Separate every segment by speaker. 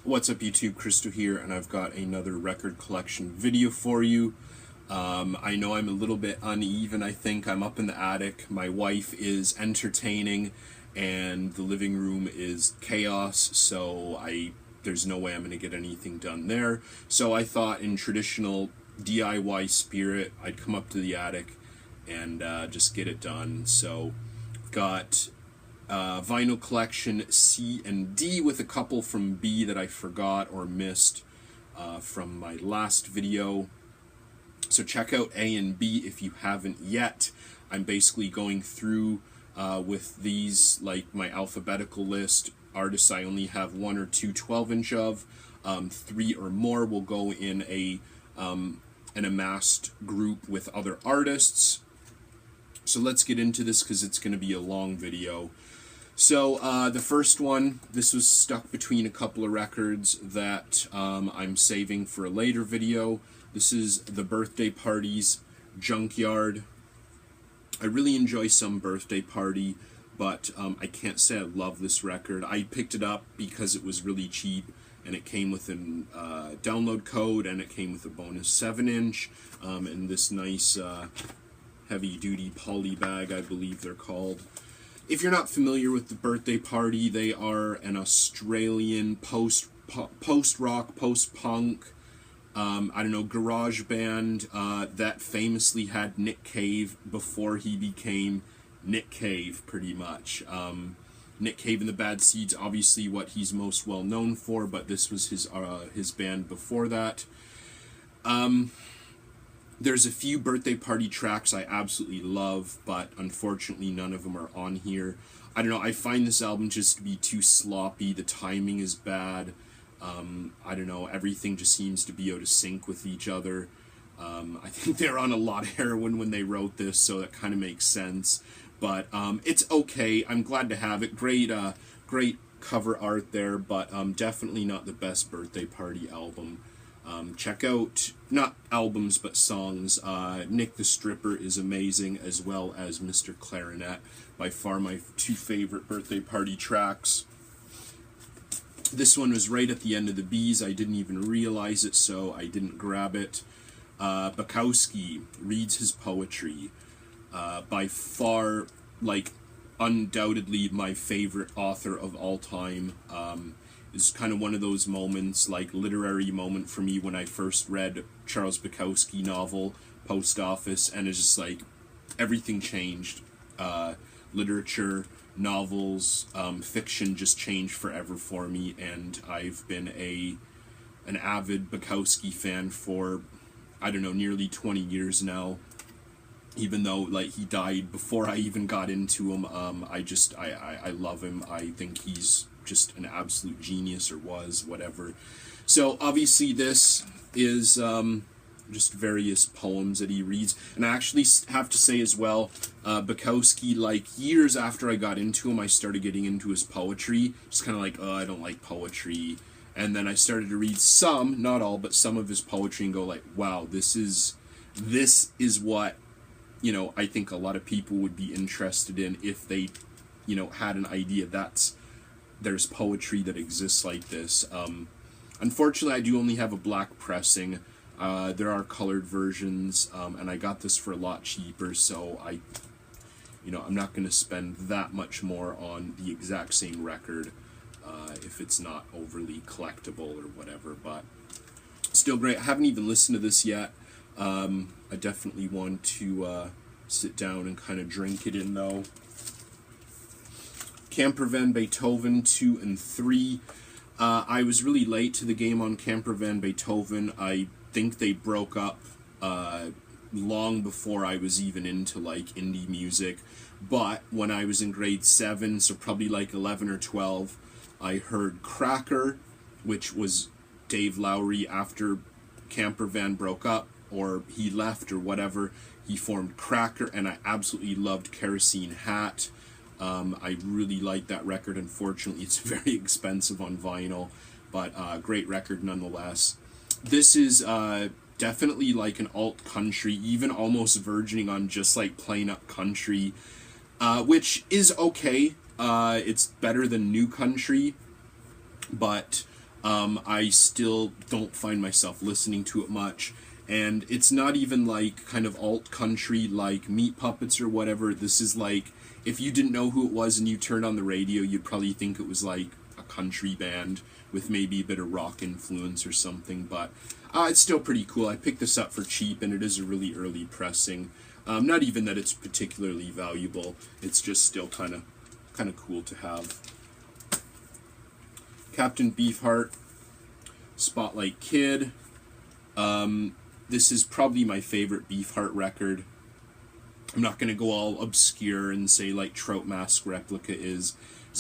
Speaker 1: What's up YouTube, Crystal here, and I've got another record collection video for you. I know I'm a little bit uneven. I think I'm up in the attic. My wife is entertaining and the living room is chaos, so there's no way I'm going to get anything done there. So I thought in traditional DIY spirit, I'd come up to the attic and just get it done. So got vinyl collection C and D with a couple from B that I forgot or missed from my last video. So check out A and B if you haven't yet. I'm basically going through with these, like my alphabetical list. Artists I only have 1 or 2 12-inch of. 3 or more will go in an amassed group with other artists. So let's get into this because it's going to be a long video. So the first one, this was stuck between a couple of records that I'm saving for a later video. This is The Birthday Party's Junkyard. I really enjoy Some Birthday Party, but I can't say I love this record. I picked it up because it was really cheap, and it came with a download code, and it came with a bonus 7-inch, and this nice heavy-duty poly bag, I believe they're called. If you're not familiar with The Birthday Party, they are an Australian post-rock, post-punk, I don't know, garage band that famously had Nick Cave before he became Nick Cave, pretty much. Nick Cave and the Bad Seeds, obviously what he's most well known for, but this was his band before that. There's a few Birthday Party tracks I absolutely love, but unfortunately none of them are on here. I don't know, I find this album just to be too sloppy, the timing is bad, I don't know, everything just seems to be out of sync with each other. I think they're on a lot of heroin when they wrote this, so that kind of makes sense. But it's okay, I'm glad to have it. Great cover art there, but definitely not the best Birthday Party album. Check out, not albums, but songs. Nick the Stripper is amazing, as well as Mr. Clarinet. By far my 2 favorite Birthday Party tracks. This one was right at the end of the B's. I didn't even realize it, so I didn't grab it. Bukowski reads his poetry. By far, like, undoubtedly my favorite author of all time. Is kind of one of those moments, like literary moment for me when I first read Charles Bukowski novel, Post Office, and it's just like everything changed. Literature, novels, fiction just changed forever for me, and I've been an avid Bukowski fan for, I don't know, nearly 20 years now. Even though, like, he died before I even got into him, I love him. I think he's just an absolute genius, or was, whatever. So obviously this is just various poems that he reads, and I actually have to say as well, Bukowski, like, years after I got into him, I started getting into his poetry, just kind of like, oh, I don't like poetry, and then I started to read some, not all, but some of his poetry and go like, wow, this is what, you know, I think a lot of people would be interested in if they, you know, had an idea there's poetry that exists like this. Unfortunately, I do only have a black pressing. There are colored versions, and I got this for a lot cheaper, so I'm not going to spend that much more on the exact same record if it's not overly collectible or whatever, but still great. I haven't even listened to this yet. I definitely want to sit down and kind of drink it in, though. Camper Van Beethoven 2 and 3. I was really late to the game on Camper Van Beethoven. I think they broke up long before I was even into, like, indie music. But when I was in grade 7, so probably like 11 or 12, I heard Cracker, which was Dave Lowry after Camper Van broke up, or he left, or whatever. He formed Cracker, and I absolutely loved Kerosene Hat. I really like that record. Unfortunately, it's very expensive on vinyl, but great record nonetheless. This is definitely like an alt country, even almost verging on just like plain up country, which is okay. It's better than new country, but I still don't find myself listening to it much. And it's not even like kind of alt country like Meat Puppets or whatever. This is like, if you didn't know who it was and you turned on the radio, you'd probably think it was like a country band with maybe a bit of rock influence or something. But it's still pretty cool. I picked this up for cheap, and it is a really early pressing. Not even that it's particularly valuable. It's just still kind of cool to have. Captain Beefheart, Spotlight Kid. This is probably my favorite Beefheart record. I'm not going to go all obscure and say like Trout Mask Replica is.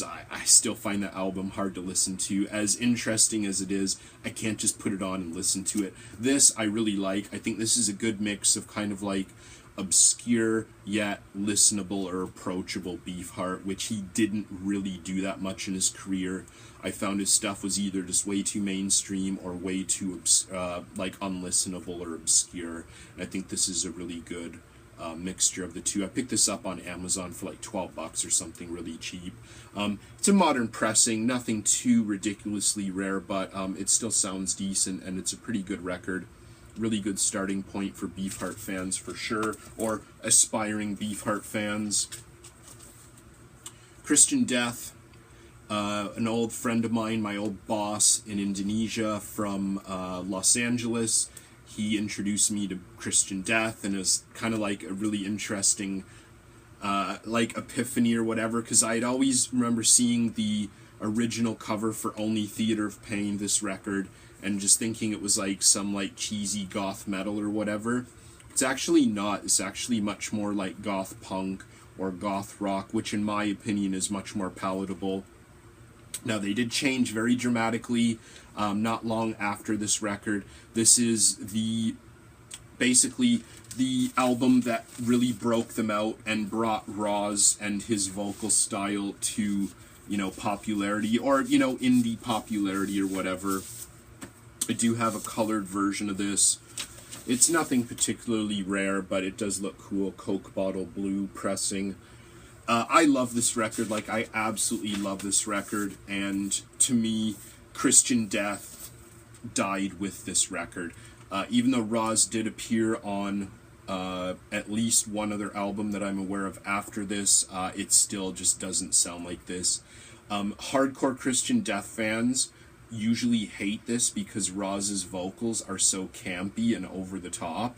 Speaker 1: I still find that album hard to listen to. As interesting as it is, I can't just put it on and listen to it. This I really like. I think this is a good mix of kind of like obscure yet listenable or approachable Beefheart, which he didn't really do that much in his career. I found his stuff was either just way too mainstream or way too like unlistenable or obscure. And I think this is a really good mixture of the two. I picked this up on Amazon for like $12 or something really cheap. It's a modern pressing, nothing too ridiculously rare, but it still sounds decent, and it's a pretty good record. Really good starting point for Beefheart fans for sure, or aspiring Beefheart fans. Christian Death, an old friend of mine, my old boss in Indonesia from Los Angeles. He introduced me to Christian Death, and it was kind of like a really interesting like epiphany or whatever, because I'd always remember seeing the original cover for Only Theater of Pain, this record, and just thinking it was like some like cheesy goth metal or whatever. It's actually not. It's actually much more like goth punk or goth rock, which in my opinion is much more palatable. Now, they did change very dramatically not long after this record. This is basically the album that really broke them out and brought Roz and his vocal style to, popularity, or, indie popularity or whatever. I do have a colored version of this. It's nothing particularly rare, but it does look cool. Coke bottle blue pressing. I love this record. Like, I absolutely love this record. And to me, Christian Death died with this record. Even though Roz did appear on at least one other album that I'm aware of after this, it still just doesn't sound like this. Hardcore Christian Death fans usually hate this because Roz's vocals are so campy and over the top.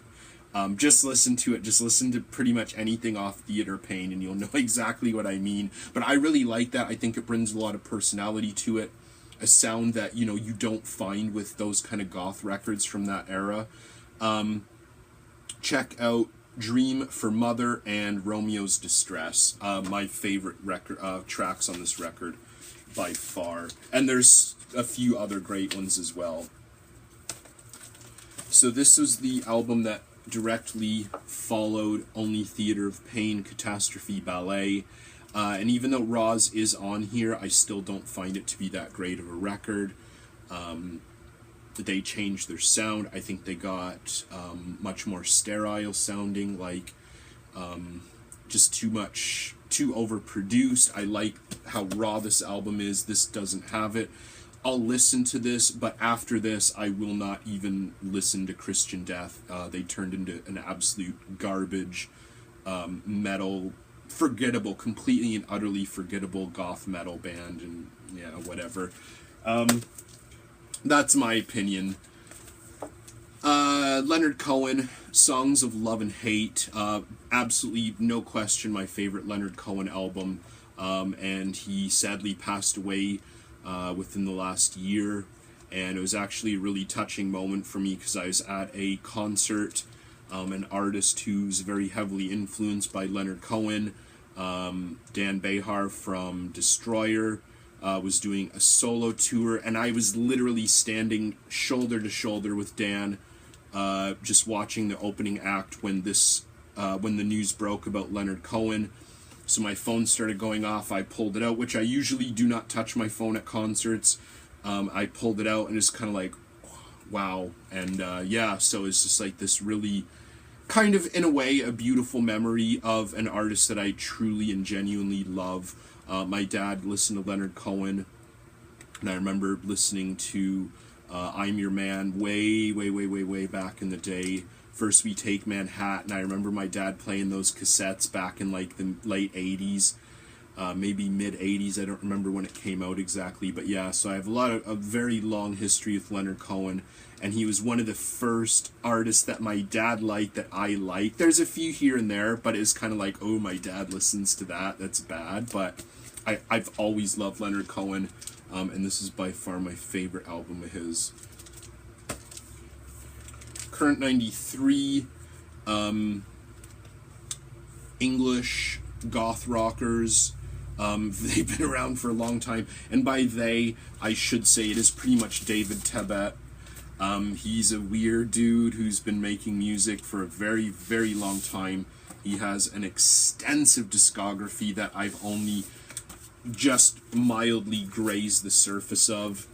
Speaker 1: Just listen to it. Just listen to pretty much anything off Theater Pain and you'll know exactly what I mean. But I really like that. I think it brings a lot of personality to it. A sound that, you don't find with those kind of goth records from that era. Check out Dream for Mother and Romeo's Distress. My favorite record tracks on this record by far. And there's a few other great ones as well. So this was the album that directly followed Only Theater of Pain, Catastrophe Ballet. And even though Roz is on here, I still don't find it to be that great of a record. They changed their sound. I think they got much more sterile sounding, like just too overproduced. I like how raw this album is. This doesn't have it. I'll listen to this, but after this, I will not even listen to Christian Death. They turned into an absolute garbage metal, forgettable, completely and utterly forgettable goth metal band, and yeah, whatever. That's my opinion. Leonard Cohen, Songs of Love and Hate. Absolutely, no question, my favorite Leonard Cohen album. And he sadly passed away within the last year. And it was actually a really touching moment for me because I was at a concert. An artist who's very heavily influenced by Leonard Cohen, Dan Behar from Destroyer, was doing a solo tour, and I was literally standing shoulder to shoulder with Dan, just watching the opening act when the news broke about Leonard Cohen. So my phone started going off. I pulled it out, which I usually do not touch my phone at concerts. I pulled it out and it's kind of like, wow. And yeah, so it's just like this really kind of, in a way, a beautiful memory of an artist that I truly and genuinely love. My dad listened to Leonard Cohen And I remember listening to I'm Your Man way back in the day. First We Take Manhattan. I remember my dad playing those cassettes back in like the late 80s, maybe mid 80s. I don't remember when it came out exactly, but yeah, so I have a very long history with Leonard Cohen, and he was one of the first artists that my dad liked that I liked. There's a few here and there, but it's kind of like, oh, my dad listens to that, that's bad. But I've always loved Leonard Cohen, and this is by far my favorite album of his. Current 93, English goth rockers. They've been around for a long time, and by they, I should say it is pretty much David Tebet. He's a weird dude who's been making music for a very long time. He has an extensive discography that I've only just mildly grazed the surface of.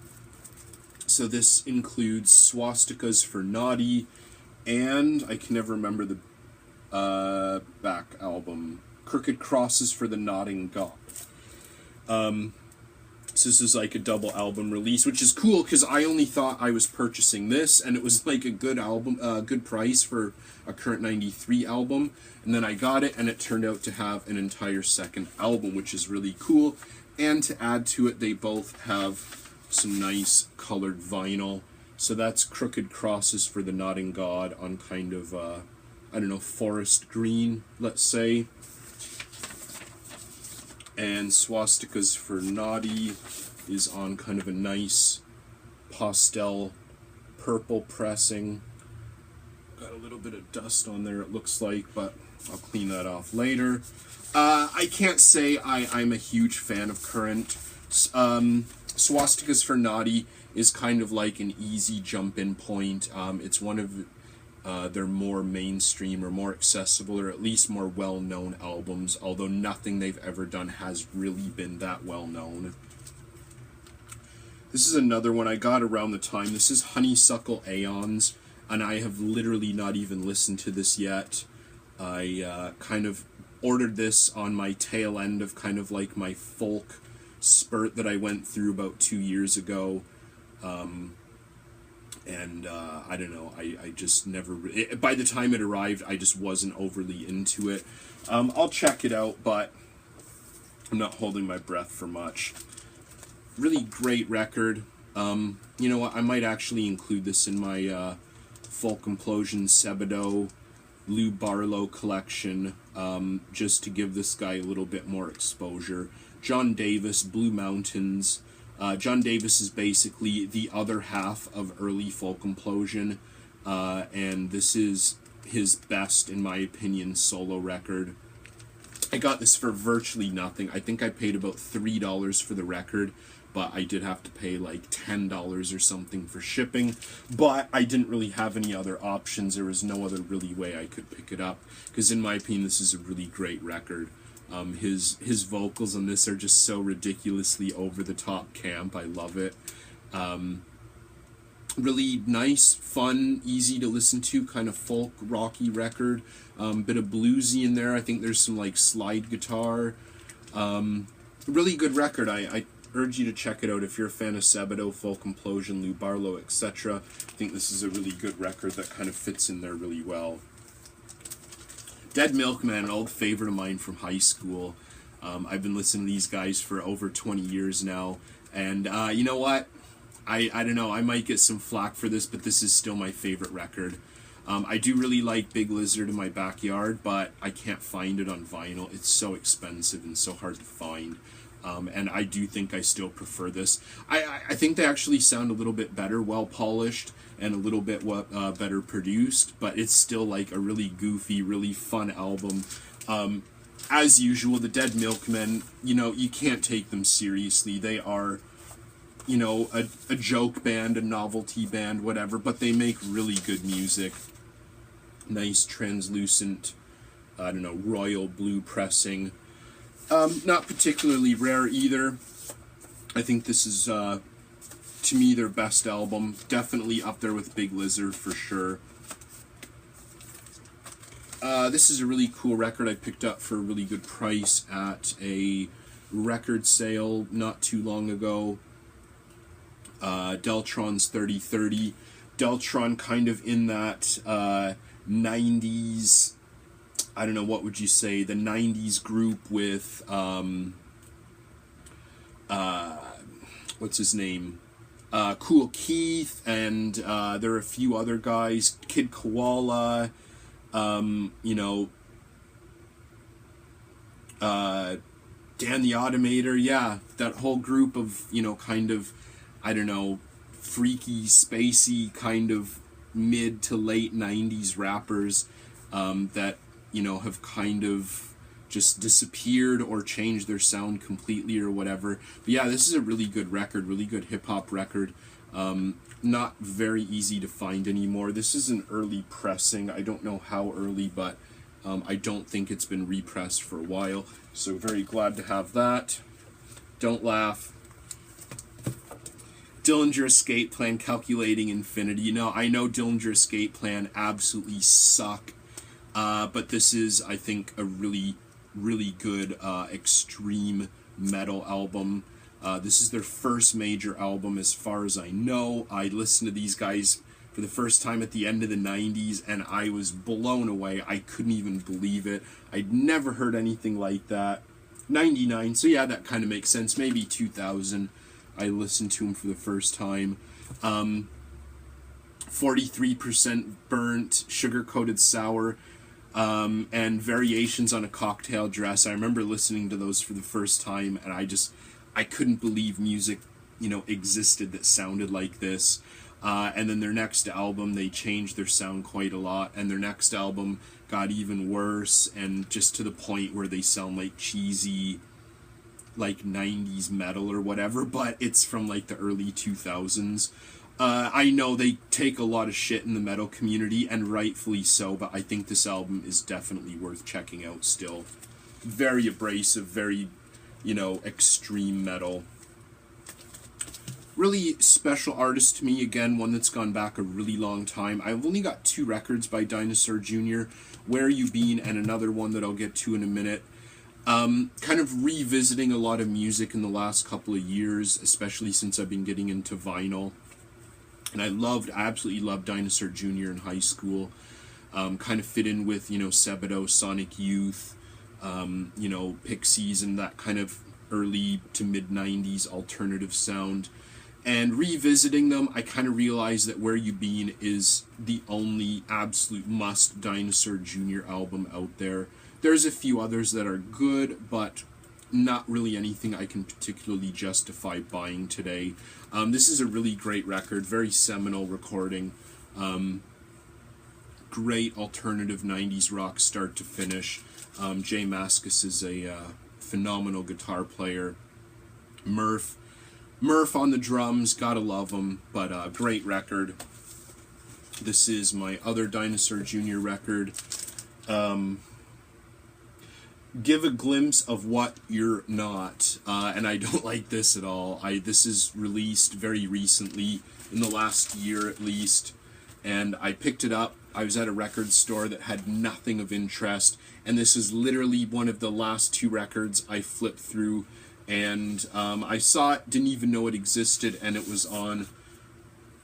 Speaker 1: So this includes Swastikas for Naughty, and I can never remember the back album, Crooked Crosses for the Nodding God. So this is like a double album release, which is cool because I only thought I was purchasing this, and it was like a good album, good price for a Current 93 album. And then I got it, and it turned out to have an entire second album, which is really cool. And to add to it, they both have some nice colored vinyl. So that's Crooked Crosses for the Nodding God on kind of, I don't know, forest green, let's say. And Swastikas for Naughty is on kind of a nice pastel purple pressing. Got a little bit of dust on there, it looks like, but I'll clean that off later. I can't say I'm a huge fan of Current. Swastikas for Naughty is kind of like an easy jump-in point. It's one of their more mainstream or more accessible or at least more well-known albums, although nothing they've ever done has really been that well-known. This is another one I got around the time. This is Honeysuckle Aeons, and I have literally not even listened to this yet. I kind of ordered this on my tail end of kind of like my folk spurt that I went through about 2 years ago. I don't know, I just never, by the time it arrived, I just wasn't overly into it. I'll check it out, but I'm not holding my breath for much. Really great record. You know what, I might actually include this in my Folk Implosion Sebadoh Lou Barlow collection, just to give this guy a little bit more exposure. John Davis, Blue Mountains. John Davis is basically the other half of early Folk Implosion, and this is his best, in my opinion, solo record. I got this for virtually nothing. I think I paid about $3 for the record, but I did have to pay like $10 or something for shipping. But I didn't really have any other options. There was no other really way I could pick it up, because in my opinion, this is a really great record. His vocals on this are just so ridiculously over-the-top camp. I love it. Really nice, fun, easy to listen to, kind of folk, rocky record. Bit of bluesy in there. I think there's some like slide guitar. Really good record. I urge you to check it out if you're a fan of Sebadoh, Folk Implosion, Lou Barlow, etc. I think this is a really good record that kind of fits in there really well. Dead Milkman, an old favorite of mine from high school. I've been listening to these guys for over 20 years now, and you know what? I don't know, I might get some flack for this, but this is still my favorite record. I do really like Big Lizard in my backyard, but I can't find it on vinyl. It's so expensive and so hard to find. And I do think I still prefer this. I think they actually sound a little bit better, well polished, and a little bit better produced, but it's still like a really goofy, really fun album. As usual, the Dead Milkmen, you know, you can't take them seriously. They are, you know, a joke band, a novelty band, whatever, but they make really good music. Nice, translucent, I don't know, royal blue pressing. Not particularly rare either. I think this is, to me, their best album. Definitely up there with Big Lizard for sure. This is a really cool record I picked up for a really good price at a record sale not too long ago. Deltron's 3030. Deltron kind of in that 90s, I don't know, what would you say, the 90s group with, what's his name? Cool Keith, and there are a few other guys, Kid Koala, you know, Dan the Automator, yeah, that whole group of, you know, kind of, I don't know, freaky, spacey, kind of mid to late 90s rappers that, you know, have kind of just disappeared or changed their sound completely or whatever. But yeah, this is a really good record, really good hip-hop record. Not very easy to find anymore. This is an early pressing. I don't know how early, but I don't think it's been repressed for a while. So very glad to have that. Don't laugh. Dillinger Escape Plan, Calculating Infinity. Now, I know Dillinger Escape Plan absolutely suck, but this is, I think, a really, really good extreme metal album. This is their first major album as far as I know. I listened to these guys for the first time at the end of the 90s, and I was blown away. I couldn't even believe it. I'd never heard anything like that. 99, so yeah, that kind of makes sense. Maybe 2000. I listened to him for the first time. 43% Burnt, Sugar-Coated Sour, and Variations on a Cocktail Dress. I remember listening to those for the first time, and I couldn't believe music, you know, existed that sounded like this. And then their next album, they changed their sound quite a lot, and their next album got even worse, and just to the point where they sound like cheesy, like 90s metal or whatever, but it's from like the early 2000s. I know they take a lot of shit in the metal community, and rightfully so, but I think this album is definitely worth checking out still. Very abrasive, very, you know, extreme metal. Really special artist to me, again, one that's gone back a really long time. I've only got 2 records by Dinosaur Jr., Where You Been, and another one that I'll get to in a minute. Kind of revisiting a lot of music in the last couple of years, especially since I've been getting into vinyl. And I absolutely loved Dinosaur Jr. in high school. Kind of fit in with, you know, Sebadoh, Sonic Youth, you know, Pixies, and that kind of early to mid-90s alternative sound. And revisiting them, I kind of realized that Where You Been is the only absolute must Dinosaur Jr. album out there. There's a few others that are good, but not really anything I can particularly justify buying today. This is a really great record, very seminal recording. Great alternative 90s rock start to finish. Jay Mascis is a phenomenal guitar player. Murph on the drums, gotta love him, but great record. This is my other Dinosaur Jr. record. Give a glimpse of what you're not, and I don't like this at all. This is released very recently, in the last year at least, and I picked it up. I was at a record store that had nothing of interest, and this is literally one of the last 2 records I flipped through, and I saw it, didn't even know it existed, and it was on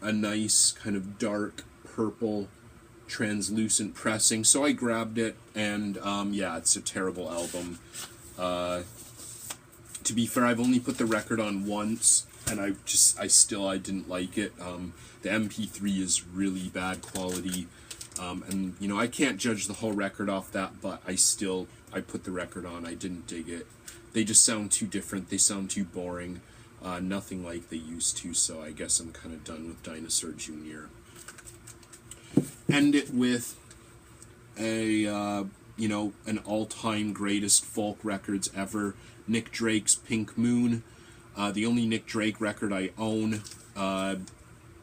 Speaker 1: a nice kind of dark purple translucent pressing, so I grabbed it, and yeah, it's a terrible album. To be fair, I've only put the record on once, and I didn't like it. The MP3 is really bad quality, and you know, I can't judge the whole record off that, but I put the record on. I didn't dig it. They just sound too different. They sound too boring. Nothing like they used to, so I guess I'm kind of done with Dinosaur Jr. End it with a, you know, an all-time greatest folk records ever, Nick Drake's Pink Moon, the only Nick Drake record I own.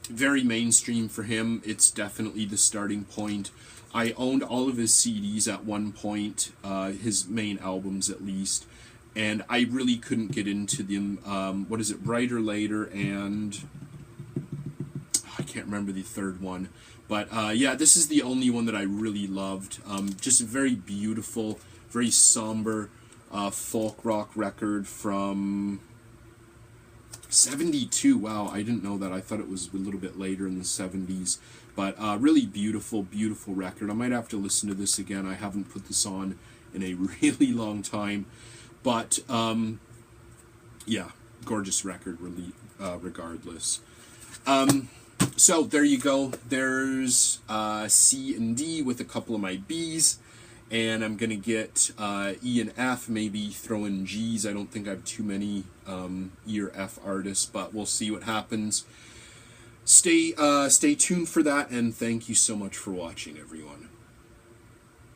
Speaker 1: Very mainstream for him. It's definitely the starting point. I owned all of his CDs at one point, his main albums at least, and I really couldn't get into them. What is it, Brighter Later, and I can't remember the third one. But yeah, this is the only one that I really loved. Just a very beautiful, very somber folk rock record from 72, wow, I didn't know that. I thought it was a little bit later in the 70s. But really beautiful, beautiful record. I might have to listen to this again. I haven't put this on in a really long time. But, yeah, gorgeous record, really, regardless. So there you go. There's C and D with a couple of my Bs. And I'm going to get E and F, maybe throw in Gs. I don't think I have too many E or F artists, but we'll see what happens. Stay tuned for that, and thank you so much for watching, everyone.